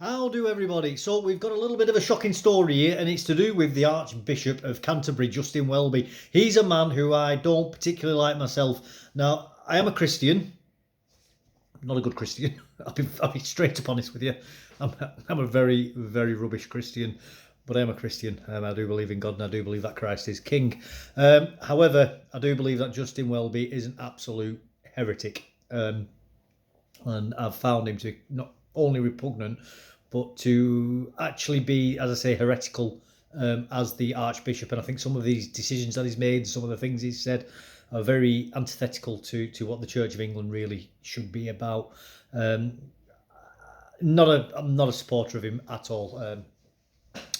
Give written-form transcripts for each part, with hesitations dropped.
How do everybody? So we've got a little bit of a shocking story here, and it's to do with the Archbishop of Canterbury, Justin Welby. He's a man who I don't particularly like myself. Now, I am a Christian, not a good Christian. I'll be straight up honest with you. I'm a very, very rubbish Christian, but I am a Christian. I do believe in God, and I do believe that Christ is King. However, I do believe that Justin Welby is an absolute heretic, and I've found him to not only repugnant, but to actually be, as I say, heretical as the Archbishop. And I think some of these decisions that he's made, some of the things he's said, are very antithetical to what the Church of England really should be about. I'm not a supporter of him at all,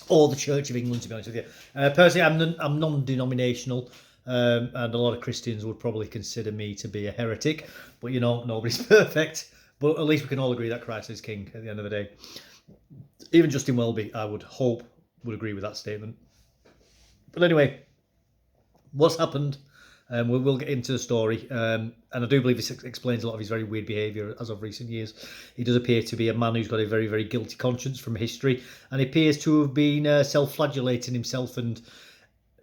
or the Church of England, to be honest with you. Personally, I'm non-denominational, and a lot of Christians would probably consider me to be a heretic. But nobody's perfect. But at least we can all agree that Christ is King at the end of the day. Even Justin Welby, I would hope, would agree with that statement. But anyway, what's happened? We'll get into the story, and I do believe this explains a lot of his very weird behaviour as of recent years. He does appear to be a man who's got a very, very guilty conscience from history, and he appears to have been self-flagellating himself and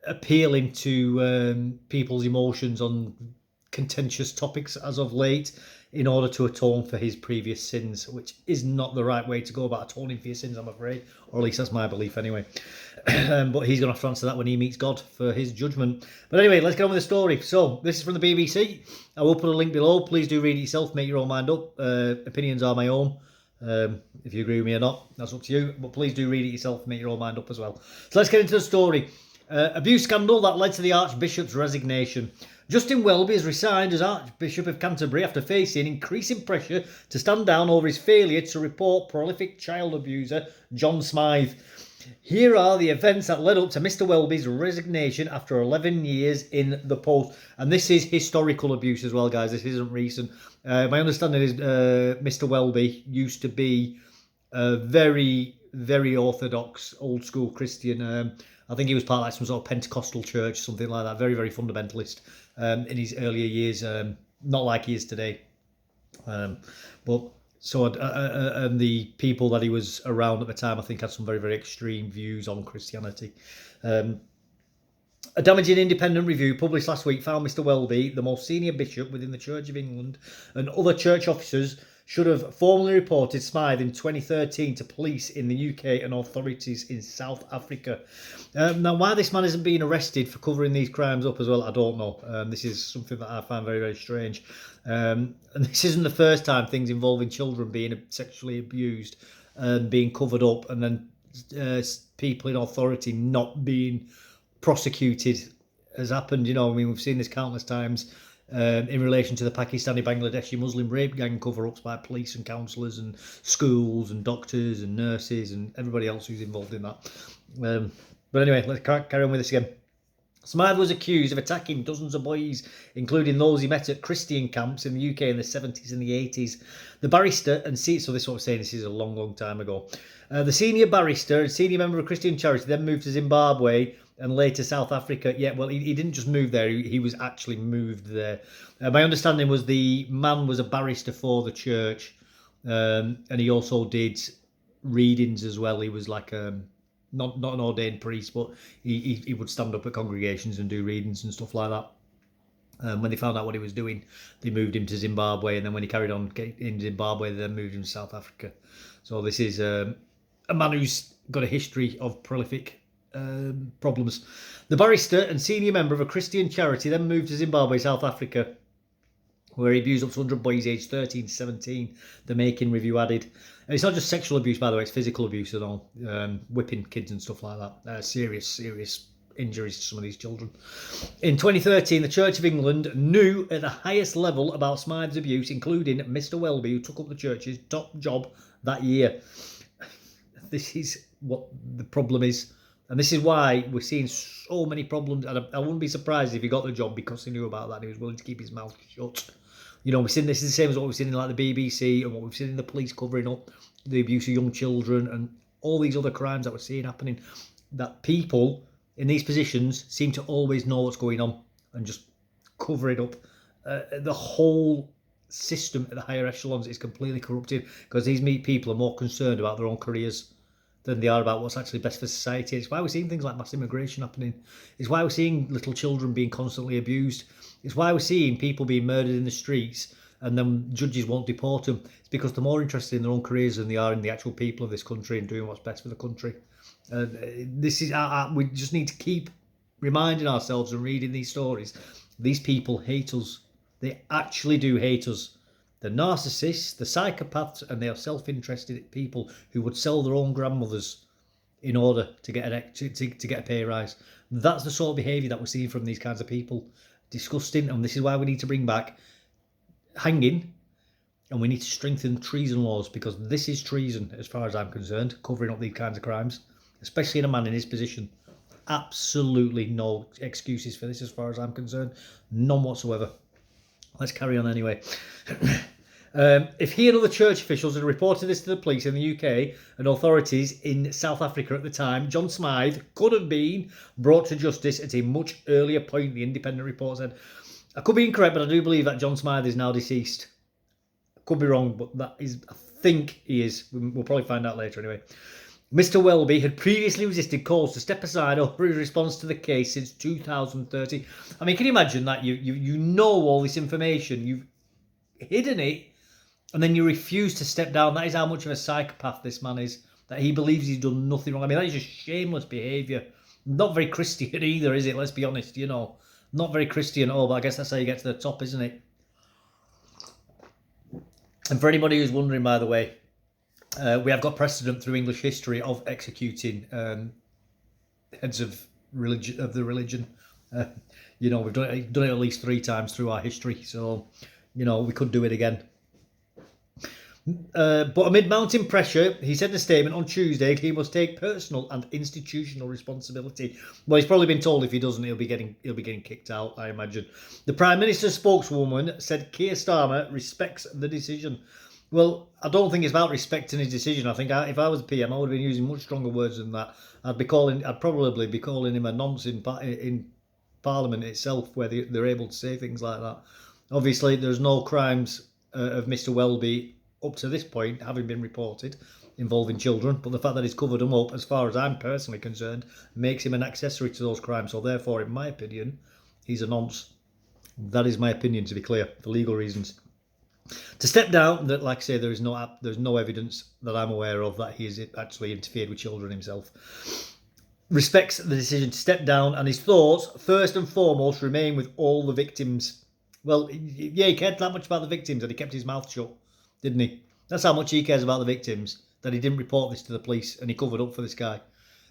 appealing to people's emotions on contentious topics as of late in order to atone for his previous sins, which is not the right way to go about atoning for your sins, I'm afraid, or at least that's my belief anyway. But he's going to have to answer that when he meets God for his judgment. But anyway, let's get on with the story. So this is from the BBC. I will put a link below. Please do read it yourself, make your own mind up. Opinions are my own. If you agree with me or not, that's up to you. But please do read it yourself, make your own mind up as well. So let's get into the story. Abuse scandal that led to the Archbishop's resignation. Justin Welby has resigned as Archbishop of Canterbury after facing increasing pressure to stand down over his failure to report prolific child abuser John Smythe. Here are the events that led up to Mr. Welby's resignation after 11 years in the post. And this is historical abuse as well, guys. This isn't recent. My understanding is Mr. Welby used to be a very, very orthodox, old-school Christian. I think he was part of some sort of Pentecostal church, something like that. Very, very fundamentalist in his earlier years. Not like he is today. And the people that he was around at the time, I think, had some very, very extreme views on Christianity. A damaging independent review published last week found Mr. Welby, the most senior bishop within the Church of England, and other church officers should have formally reported Smythe in 2013 to police in the UK and authorities in South Africa. Now, why this man isn't being arrested for covering these crimes up as well, I don't know. This is something that I find very, very strange. And this isn't the first time things involving children being sexually abused and being covered up, and then people in authority not being prosecuted has happened. We've seen this countless times. In relation to the Pakistani-Bangladeshi Muslim rape gang cover-ups by police and counsellors and schools and doctors and nurses and everybody else who's involved in that. But anyway, let's carry on with this again. Smythe was accused of attacking dozens of boys, including those he met at Christian camps in the UK in the 70s and the 80s. The barrister and so this is what I'm saying, this is a long, long time ago. The senior barrister and senior member of a Christian charity then moved to Zimbabwe and later South Africa. Yeah, well, he didn't just move there, he was actually moved there. My understanding was the man was a barrister for the church, and he also did readings as well. He was like not an ordained priest, but he would stand up at congregations and do readings and stuff like that. When they found out what he was doing, they moved him to Zimbabwe, and then when he carried on in Zimbabwe, they then moved him to South Africa. So this is a man who's got a history of prolific problems. The barrister and senior member of a Christian charity then moved to Zimbabwe, South Africa, where he abused up to 100 boys aged 13 to 17, the Making review added. And it's not just sexual abuse, by the way, it's physical abuse and all, whipping kids and stuff like that. Serious injuries to some of these children. In 2013, the Church of England knew at the highest level about Smythe's abuse, including Mr. Welby, who took up the church's top job that year. This is what the problem is. And this is why we're seeing so many problems. And I wouldn't be surprised if he got the job because he knew about that and he was willing to keep his mouth shut. We've seen this is the same as what we've seen in like the BBC and what we've seen in the police covering up the abuse of young children and all these other crimes that we're seeing happening. That people in these positions seem to always know what's going on and just cover it up. The whole system at the higher echelons is completely corrupted, because these people are more concerned about their own careers than they are about what's actually best for society. It's why we're seeing things like mass immigration happening. It's why we're seeing little children being constantly abused. It's why we're seeing people being murdered in the streets and then judges won't deport them. It's because they're more interested in their own careers than they are in the actual people of this country and doing what's best for the country. This is we just need to keep reminding ourselves and reading these stories. These people hate us. They actually do hate us. They're narcissists, they're psychopaths, and they are self-interested people who would sell their own grandmothers in order to get a pay rise. That's the sort of behaviour that we're seeing from these kinds of people. Disgusting, and this is why we need to bring back hanging, and we need to strengthen treason laws, because this is treason as far as I'm concerned, covering up these kinds of crimes, especially in a man in his position. Absolutely no excuses for this as far as I'm concerned. None whatsoever. Let's carry on anyway. If he and other church officials had reported this to the police in the UK and authorities in South Africa at the time, John Smythe could have been brought to justice at a much earlier point, the independent report said. I could be incorrect, but I do believe that John Smythe is now deceased. Could be wrong, but that is, I think he is. We'll probably find out later anyway. Mr. Welby had previously resisted calls to step aside over his response to the case since 2013. I mean, can you imagine that? You know all this information, you've hidden it, and then you refuse to step down. That is how much of a psychopath this man is, that he believes he's done nothing wrong. I mean, that is just shameless behaviour. Not very Christian either, is it? Let's be honest, Not very Christian at all, but I guess that's how you get to the top, isn't it? And for anybody who's wondering, by the way, we have got precedent through English history of executing heads of the religion. We've done it at least 3 times through our history, so we could do it again. But amid mounting pressure, he said in a statement on Tuesday he must take personal and institutional responsibility. Well, he's probably been told if he doesn't, he'll be getting kicked out, I imagine. The Prime Minister's spokeswoman said Keir Starmer respects the decision. Well, I don't think it's about respecting his decision. I think if I was a PM, I would have been using much stronger words than that. I'd probably be calling him a nonce in Parliament itself, where they're able to say things like that. Obviously, there's no crimes of Mr. Welby up to this point having been reported involving children, but the fact that he's covered them up, as far as I'm personally concerned, makes him an accessory to those crimes. So therefore, in my opinion, he's a nonce. That is my opinion, to be clear, for legal reasons. To step down, that, like I say, there's no evidence that I'm aware of that he has actually interfered with children himself. Respects the decision to step down, and his thoughts, first and foremost, remain with all the victims. Well, yeah, he cared that much about the victims that he kept his mouth shut, didn't he? That's how much he cares about the victims, that he didn't report this to the police and he covered up for this guy.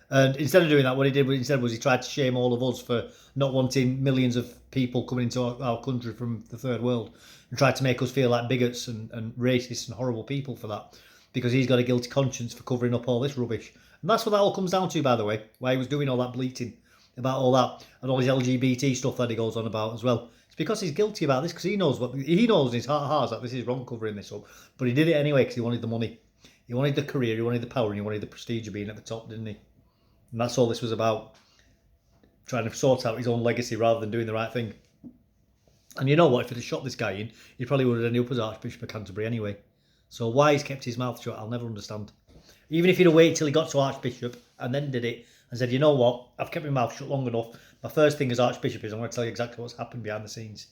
And instead of doing that, what he did instead was he tried to shame all of us for not wanting millions of people coming into our country from the third world, and tried to make us feel like bigots and racist and horrible people for that, because he's got a guilty conscience for covering up all this rubbish. And that's what that all comes down to, by the way, why he was doing all that bleating about all that and all his LGBT stuff that he goes on about as well. It's because he's guilty about this, because he knows in his heart of hearts that this is wrong, covering this up. But he did it anyway because he wanted the money. He wanted the career, he wanted the power, and he wanted the prestige of being at the top, didn't he? And that's all this was about, trying to sort out his own legacy rather than doing the right thing. And you know what, if he'd have shot this guy in, he probably would have ended up as Archbishop of Canterbury anyway. So why he's kept his mouth shut, I'll never understand. Even if he'd have waited till he got to Archbishop and then did it and said, you know what, I've kept my mouth shut long enough. My first thing as Archbishop is I'm going to tell you exactly what's happened behind the scenes.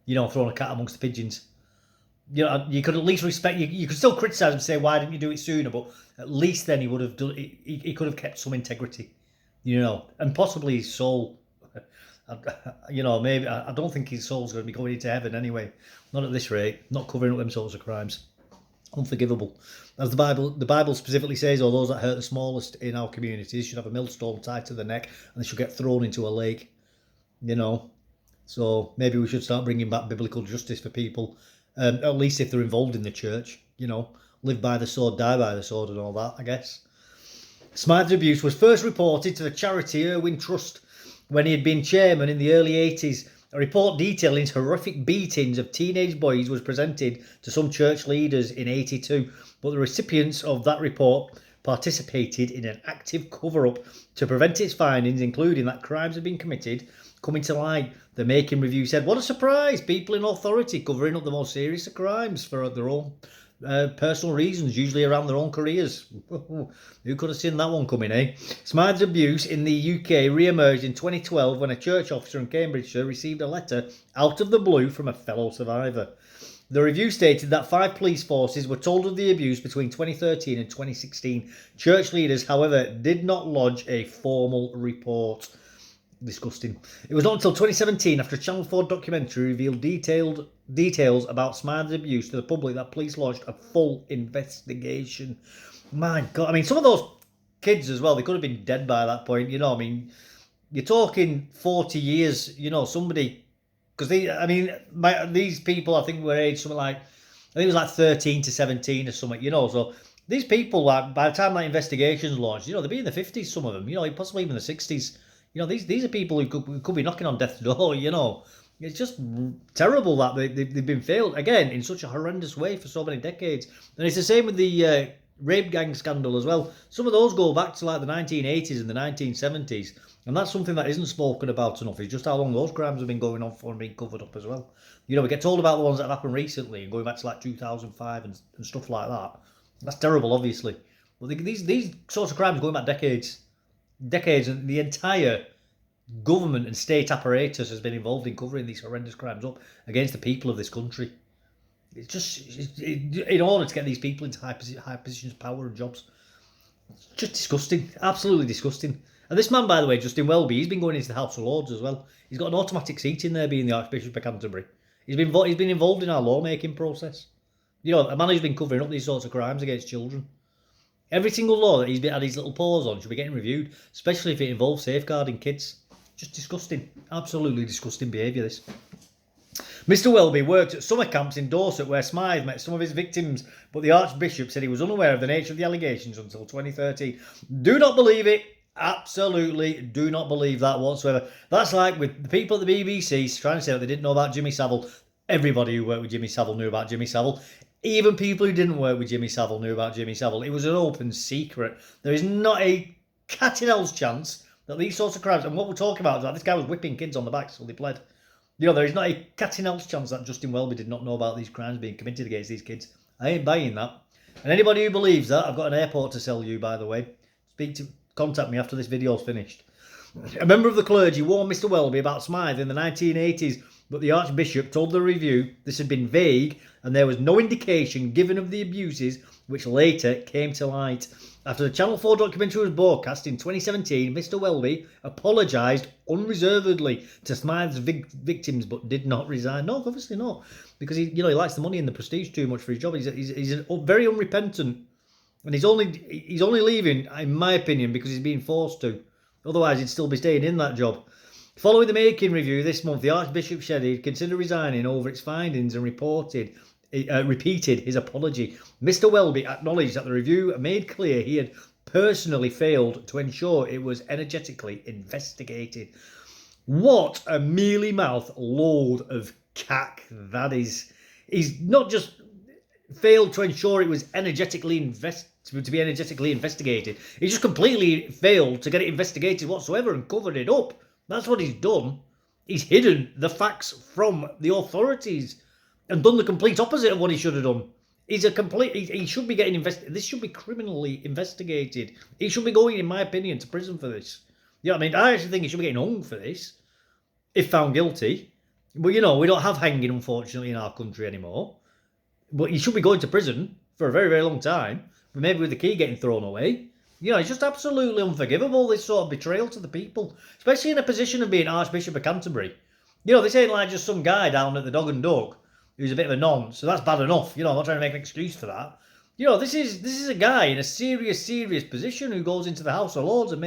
Throwing a cat amongst the pigeons. You could at least respect. You could still criticise and say, why didn't you do it sooner? But at least then he would have done. He could have kept some integrity, and possibly his soul. Maybe I don't think his soul's going to be going into heaven anyway. Not at this rate. Not covering up them sorts of crimes. Unforgivable. As the Bible specifically says, all those that hurt the smallest in our communities should have a millstone tied to the neck and they should get thrown into a lake. So maybe we should start bringing back biblical justice for people. At least if they're involved in the church, live by the sword, die by the sword and all that, I guess. Smythe's abuse was first reported to the charity Irwin Trust when he had been chairman in the early 80s. A report detailing horrific beatings of teenage boys was presented to some church leaders in 82, but the recipients of that report participated in an active cover-up to prevent its findings, including that crimes had been committed coming to light. The Making review said, "What a surprise! People in authority covering up the most serious of crimes for their own personal reasons, usually around their own careers." Who could have seen that one coming, eh? Smythe's abuse in the UK re-emerged in 2012 when a church officer in Cambridgeshire received a letter out of the blue from a fellow survivor. The review stated that 5 police forces were told of the abuse between 2013 and 2016. Church leaders, however, did not lodge a formal report. Disgusting. It was not until 2017, after a Channel 4 documentary revealed details about Smythe's abuse to the public, that police launched a full investigation. My God, I mean, some of those kids as well, they could have been dead by that point, you know. I mean, you're talking 40 years, you know, somebody, because these people, I think, were aged something like, I think it was like 13 to 17 or something, you know. So these people, like, by the time that investigation's launched, you know, they'd be in the 50s, some of them, you know, possibly even the 60s. You know, these are people who could be knocking on death's door, you know. It's just terrible that they've been failed, again, in such a horrendous way for so many decades. And it's the same with the rape gang scandal as well. Some of those go back to like the 1980s and the 1970s. And that's something that isn't spoken about enough, is just how long those crimes have been going on for and being covered up as well. You know, we get told about the ones that have happened recently, and going back to like 2005 and stuff like that. That's terrible, obviously. But these sorts of crimes going back decades, and the entire government and state apparatus has been involved in covering these horrendous crimes up against the people of this country. It's just in order to get these people into high positions of power and jobs. It's just disgusting, absolutely disgusting. And this man, by the way, Justin Welby, he's been going into the House of Lords as well. He's got an automatic seat in there, being the Archbishop of Canterbury. He's been involved in our lawmaking process. You know, a man who's been covering up these sorts of crimes against children. Every single law that he's had his little paws on should be getting reviewed, especially if it involves safeguarding kids. Just disgusting. Absolutely disgusting behaviour, this. Mr. Welby worked at summer camps in Dorset where Smythe met some of his victims, but the Archbishop said he was unaware of the nature of the allegations until 2013. Do not believe it. Absolutely do not believe that whatsoever. That's like with the people at the BBC trying to say that they didn't know about Jimmy Savile. Everybody who worked with Jimmy Savile knew about Jimmy Savile. Even people who didn't work with Jimmy Savile knew about Jimmy Savile. It was an open secret. There is not a cat in hell's chance that these sorts of crimes, and what we're talking about is that this guy was whipping kids on the back so they bled. You know, there is not a cat in hell's chance that Justin Welby did not know about these crimes being committed against these kids. I ain't buying that. And anybody who believes that, I've got an airport to sell you, by the way. Contact me after this video's finished. A member of the clergy warned Mr. Welby about Smythe in the 1980s, but the Archbishop told the review this had been vague and there was no indication given of the abuses which later came to light. After the Channel 4 documentary was broadcast in 2017, Mr. Welby apologised unreservedly to Smythe's victims but did not resign. No, obviously not, because he likes the money and the prestige too much for his job. He's very unrepentant, and he's only leaving, in my opinion, because he's being forced to. Otherwise, he'd still be staying in that job. Following the Making review this month, the Archbishop said he'd consider resigning over its findings and repeated his apology. Mr. Welby acknowledged that the review made clear he had personally failed to ensure it was energetically investigated. What a mealy-mouthed load of cack that is. He's not just failed to ensure it was energetically investigated. He just completely failed to get it investigated whatsoever and covered it up. That's what he's done. He's hidden the facts from the authorities and done the complete opposite of what he should have done. He should be getting investigated. This should be criminally investigated. He should be going, in my opinion, to prison for this. You know what I mean? I actually think he should be getting hung for this, if found guilty. But, we don't have hanging, unfortunately, in our country anymore. But he should be going to prison for a very, very long time, but maybe with the key getting thrown away. It's just absolutely unforgivable, this sort of betrayal to the people, especially in a position of being Archbishop of Canterbury. This ain't like just some guy down at the Dog and Duck who's a bit of a nonce, so that's bad enough. I'm not trying to make an excuse for that. This is a guy in a serious position who goes into the House of Lords and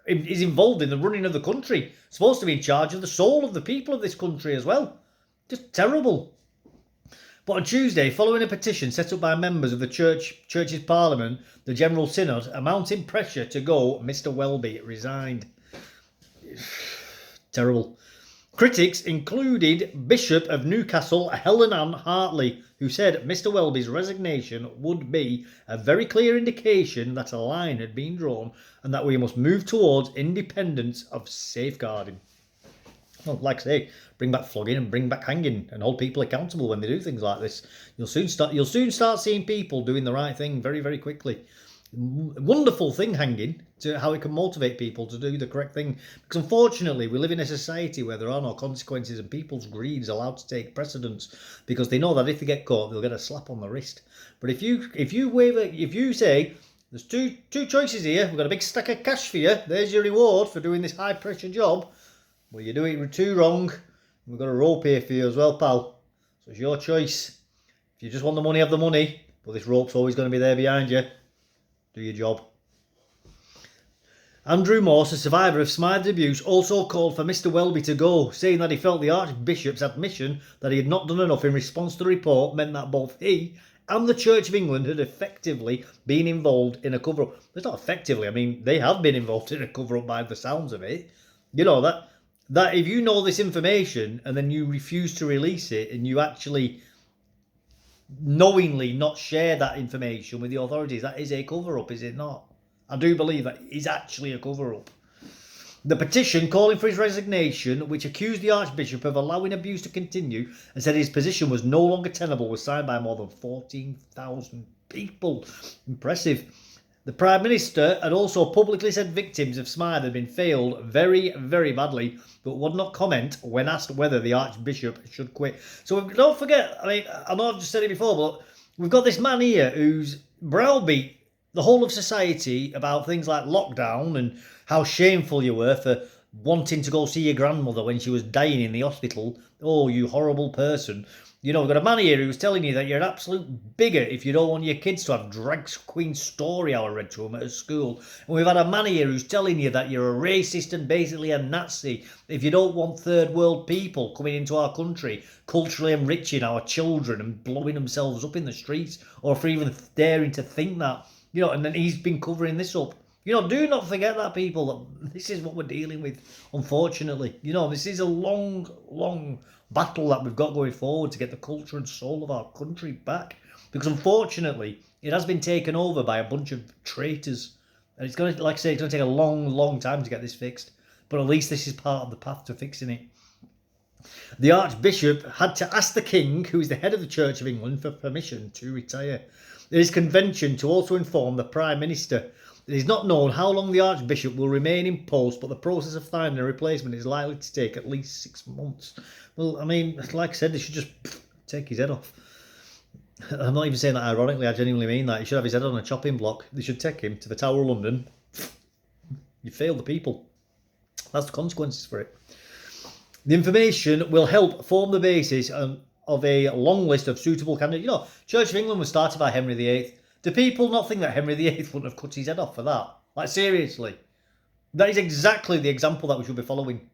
is involved in the running of the country, supposed to be in charge of the soul of the people of this country as well. Just terrible. But on Tuesday, following a petition set up by members of the Church's Parliament, the General Synod, a mounting pressure to go, Mr. Welby resigned. Terrible. Critics included Bishop of Newcastle, Helen Ann Hartley, who said Mr. Welby's resignation would be a very clear indication that a line had been drawn and that we must move towards independence of safeguarding. Well, like I say, bring back flogging and bring back hanging and hold people accountable when they do things like this. You'll soon start seeing people doing the right thing very, very quickly. Wonderful thing, hanging, to how it can motivate people to do the correct thing. Because unfortunately, we live in a society where there are no consequences and people's greed is allowed to take precedence because they know that if they get caught, they'll get a slap on the wrist. But if you say there's two choices here, we've got a big stack of cash for you, there's your reward for doing this high pressure job. Well, you do it too wrong. We've got a rope here for you as well, pal. So it's your choice. If you just want the money, have the money. But this rope's always going to be there behind you. Do your job. Andrew Morse, a survivor of Smythe's abuse, also called for Mr. Welby to go, saying that he felt the Archbishop's admission that he had not done enough in response to the report meant that both he and the Church of England had effectively been involved in a cover-up. It's not effectively, I mean, they have been involved in a cover-up by the sounds of it. You know, that if you know this information and then you refuse to release it and you actually knowingly not share that information with the authorities, that is a cover-up, is it not? I do believe that is actually a cover-up. The petition calling for his resignation, which accused the Archbishop of allowing abuse to continue and said his position was no longer tenable, was signed by more than 14,000 people. Impressive. The Prime Minister had also publicly said victims of Smythe had been failed very, very badly, but would not comment when asked whether the Archbishop should quit. So don't forget, I mean, I know I've just said it before, but we've got this man here who's browbeat the whole of society about things like lockdown and how shameful you were for wanting to go see your grandmother when she was dying in the hospital. Oh, you horrible person. You know, we've got a man here who's telling you that you're an absolute bigot if you don't want your kids to have drag queen story hour read to them at school. And we've had a man here who's telling you that you're a racist and basically a Nazi if you don't want third world people coming into our country, culturally enriching our children and blowing themselves up in the streets, or for even daring to think that. You know, and then he's been covering this up. You know, do not forget that, people, that this is what we're dealing with, unfortunately. You know, this is a long, long battle that we've got going forward to get the culture and soul of our country back. Because unfortunately, it has been taken over by a bunch of traitors. And it's going to, like I say, it's going to take a long, long time to get this fixed. But at least this is part of the path to fixing it. The Archbishop had to ask the King, who is the head of the Church of England, for permission to retire. It is convention to also inform the Prime Minister. It is not known how long the Archbishop will remain in post, but the process of finding a replacement is likely to take at least 6 months. Well, I mean, like I said, they should just take his head off. I'm not even saying that ironically, I genuinely mean that. He should have his head on a chopping block. They should take him to the Tower of London. You failed the people. That's the consequences for it. The information will help form the basis of a long list of suitable candidates. You know, Church of England was started by Henry VIII. Do people not think that Henry VIII wouldn't have cut his head off for that? Like, seriously. That is exactly the example that we should be following.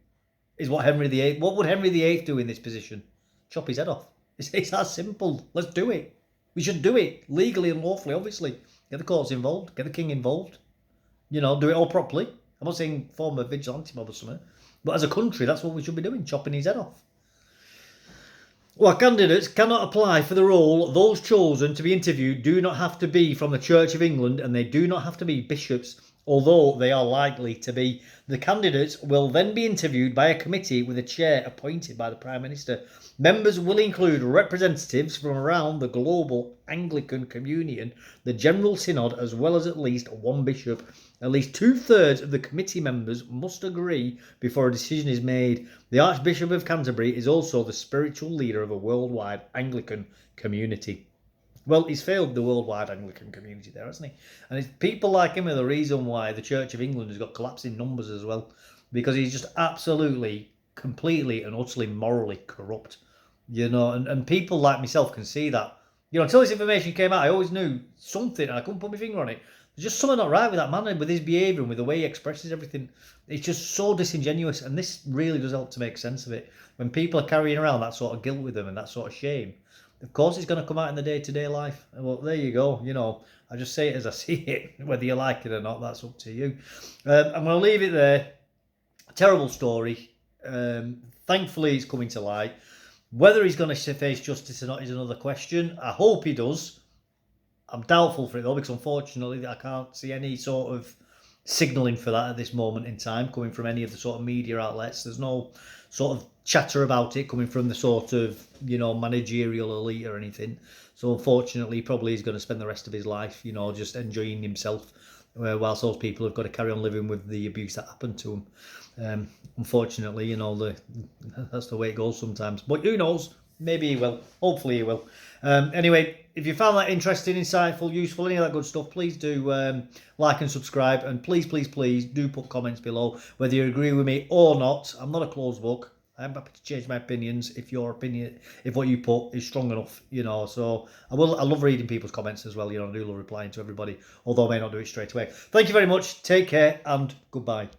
Is what Henry VIII... What would Henry VIII do in this position? Chop his head off. It's that simple. Let's do it. We should do it. Legally and lawfully, obviously. Get the courts involved. Get the king involved. You know, do it all properly. I'm not saying form a vigilante mob or something. But as a country, that's what we should be doing. Chopping his head off. Well, candidates cannot apply for the role. Those chosen to be interviewed do not have to be from the Church of England, and they do not have to be bishops, although they are likely to be. The candidates will then be interviewed by a committee with a chair appointed by the Prime Minister. Members will include representatives from around the global Anglican Communion, the General Synod, as well as at least one bishop. At least 2/3 of the committee members must agree before a decision is made. The Archbishop of Canterbury is also the spiritual leader of a worldwide Anglican community. Well, he's failed the worldwide Anglican community there, hasn't he? And it's people like him are the reason why the Church of England has got collapsing numbers as well. Because he's just absolutely, completely and utterly morally corrupt. You know, and people like myself can see that. You know, until this information came out, I always knew something, and I couldn't put my finger on it. There's just something not right with that man and with his behaviour and with the way he expresses everything. It's just so disingenuous, and this really does help to make sense of it. When people are carrying around that sort of guilt with them and that sort of shame, of course it's going to come out in the day-to-day life. Well, there you go. You know, I just say it as I see it. Whether you like it or not, that's up to you. I'm going to leave it there. Terrible story. Thankfully, it's coming to light. Whether he's going to face justice or not is another question. I hope he does. I'm doubtful for it though, because unfortunately I can't see any sort of signalling for that at this moment in time, coming from any of the sort of media outlets. There's no sort of chatter about it coming from the sort of, managerial elite or anything. So unfortunately, he probably is going to spend the rest of his life, just enjoying himself, whilst those people have got to carry on living with the abuse that happened to him. Unfortunately, that's the way it goes sometimes. But who knows? Maybe he will. Hopefully he will. Anyway, if you found that interesting, insightful, useful, any of that good stuff, please do like and subscribe. And please, please, please do put comments below whether you agree with me or not. I'm not a closed book. I'm happy to change my opinions if your opinion, if what you put is strong enough, So I love reading people's comments as well. I do love replying to everybody, although I may not do it straight away. Thank you very much. Take care and goodbye.